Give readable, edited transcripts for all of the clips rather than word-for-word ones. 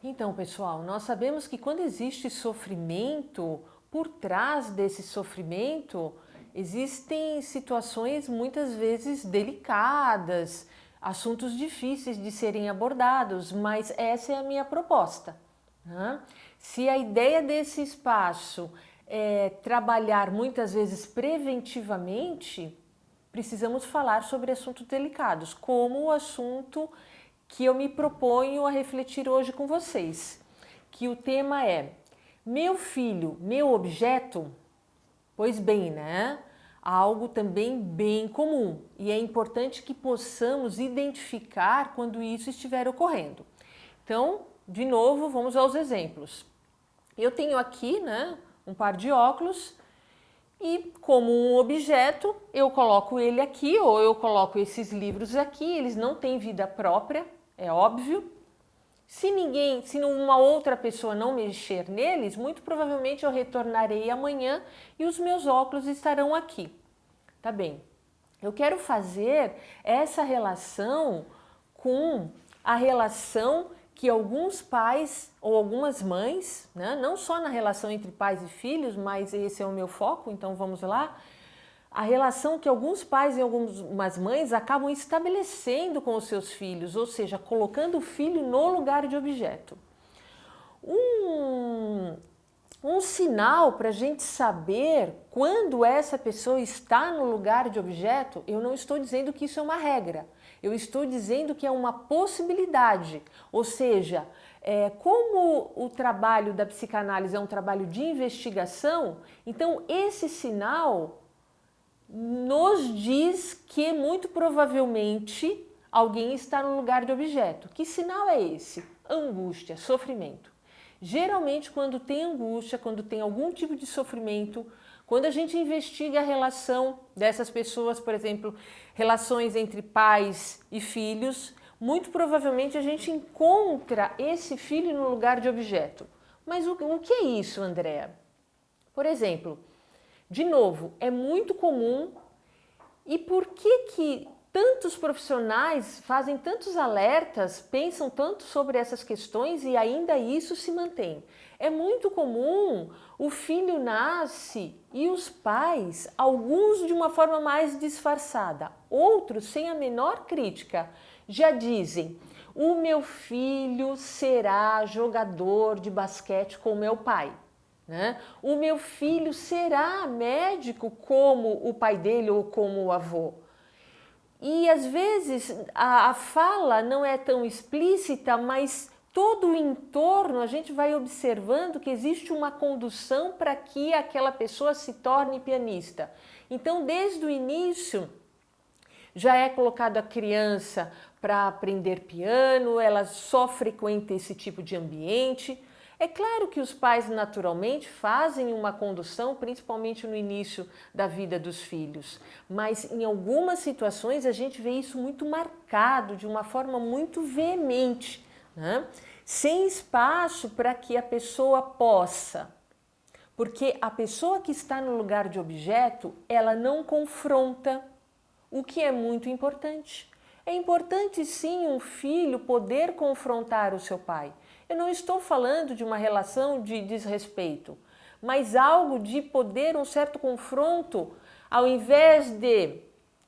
Então, pessoal, nós sabemos que quando existe sofrimento, por trás desse sofrimento, existem situações muitas vezes delicadas, assuntos difíceis de serem abordados, mas essa é a minha proposta, né? Se a ideia desse espaço é trabalhar muitas vezes preventivamente, precisamos falar sobre assuntos delicados, como o assunto que eu me proponho a refletir hoje com vocês, que o tema é meu filho, meu objeto? Pois bem, né? Algo também bem comum e é importante que possamos identificar quando isso estiver ocorrendo. Então, de novo, vamos aos exemplos. Eu tenho aqui, né, um par de óculos e como um objeto, eu coloco ele aqui ou eu coloco esses livros aqui, eles não têm vida própria, é óbvio. Se uma outra pessoa não mexer neles, muito provavelmente eu retornarei amanhã e os meus óculos estarão aqui. Tá bem. Eu quero fazer essa relação com a relação que alguns pais ou algumas mães, né, não só na relação entre pais e filhos, mas esse é o meu foco, então vamos lá. A relação que alguns pais e algumas mães acabam estabelecendo com os seus filhos, ou seja, colocando o filho no lugar de objeto. Um sinal para a gente saber quando essa pessoa está no lugar de objeto, eu não estou dizendo que isso é uma regra, eu estou dizendo que é uma possibilidade, ou seja, como o trabalho da psicanálise é um trabalho de investigação, então esse sinal nos diz que muito provavelmente alguém está no lugar de objeto. Que sinal é esse? Angústia, sofrimento. Geralmente, quando tem angústia, quando tem algum tipo de sofrimento, quando a gente investiga a relação dessas pessoas, por exemplo, relações entre pais e filhos, muito provavelmente a gente encontra esse filho no lugar de objeto. Mas o que é isso, Andréa? Por exemplo, de novo, é muito comum. E por que tantos profissionais fazem tantos alertas, pensam tanto sobre essas questões e ainda isso se mantém? É muito comum o filho nasce e os pais, alguns de uma forma mais disfarçada, outros sem a menor crítica, já dizem: o meu filho será jogador de basquete com o meu pai. Né? O meu filho será médico como o pai dele ou como o avô. E às vezes a fala não é tão explícita, mas todo o entorno a gente vai observando que existe uma condução para que aquela pessoa se torne pianista. Então, desde o início, já é colocado a criança para aprender piano, ela só frequenta esse tipo de ambiente. É claro que os pais naturalmente fazem uma condução, principalmente no início da vida dos filhos, mas em algumas situações a gente vê isso muito marcado, de uma forma muito veemente, né? Sem espaço para que a pessoa possa. Porque a pessoa que está no lugar de objeto, ela não confronta, o que é muito importante. É importante sim um filho poder confrontar o seu pai. Eu não estou falando de uma relação de desrespeito, mas algo de poder, um certo confronto, ao invés de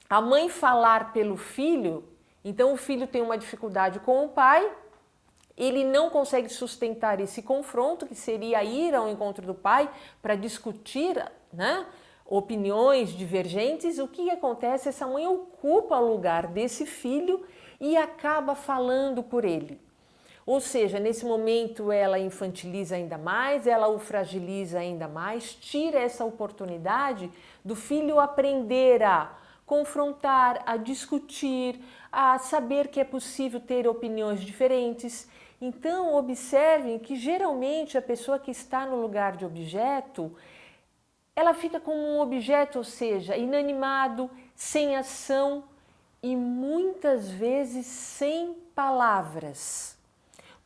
a mãe falar pelo filho, então o filho tem uma dificuldade com o pai, ele não consegue sustentar esse confronto, que seria ir ao encontro do pai para discutir, né, opiniões divergentes. O que acontece? Essa mãe ocupa o lugar desse filho e acaba falando por ele. Ou seja, nesse momento ela infantiliza ainda mais, ela o fragiliza ainda mais, tira essa oportunidade do filho aprender a confrontar, a discutir, a saber que é possível ter opiniões diferentes. Então, observem que geralmente a pessoa que está no lugar de objeto, ela fica como um objeto, ou seja, inanimado, sem ação e muitas vezes sem palavras.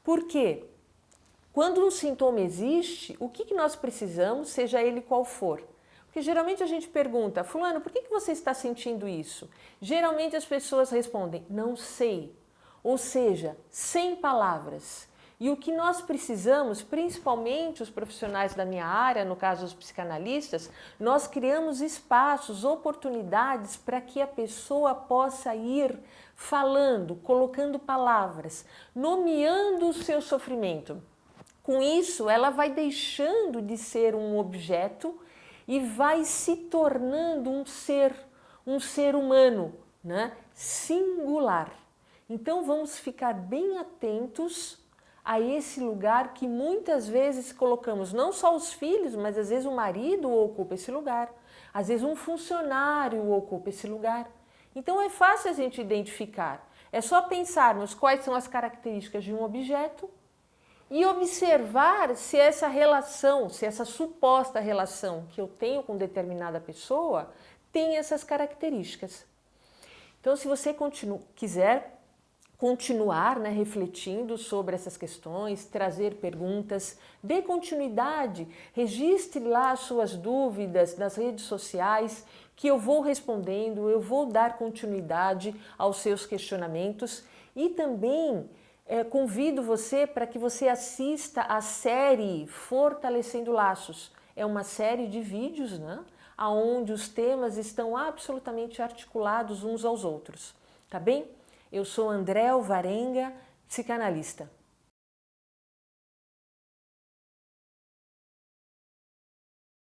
Por quê? Quando um sintoma existe, o que nós precisamos, seja ele qual for? Porque geralmente a gente pergunta: fulano, por que você está sentindo isso? Geralmente as pessoas respondem: não sei. Ou seja, sem palavras. E o que nós precisamos, principalmente os profissionais da minha área, no caso os psicanalistas, nós criamos espaços, oportunidades para que a pessoa possa ir falando, colocando palavras, nomeando o seu sofrimento. Com isso, ela vai deixando de ser um objeto e vai se tornando um ser humano, né? Singular. Então vamos ficar bem atentos a esse lugar que muitas vezes colocamos, não só os filhos, mas às vezes o marido ocupa esse lugar, às vezes um funcionário ocupa esse lugar. Então é fácil a gente identificar, é só pensarmos quais são as características de um objeto e observar se essa relação, se essa suposta relação que eu tenho com determinada pessoa tem essas características. Então, se você quiser continuar, né, refletindo sobre essas questões, trazer perguntas, dê continuidade, registre lá as suas dúvidas nas redes sociais, que eu vou respondendo, eu vou dar continuidade aos seus questionamentos e também convido você para que você assista a série Fortalecendo Laços. É uma série de vídeos, né, onde os temas estão absolutamente articulados uns aos outros, tá bem? Eu sou André Alvarenga, psicanalista.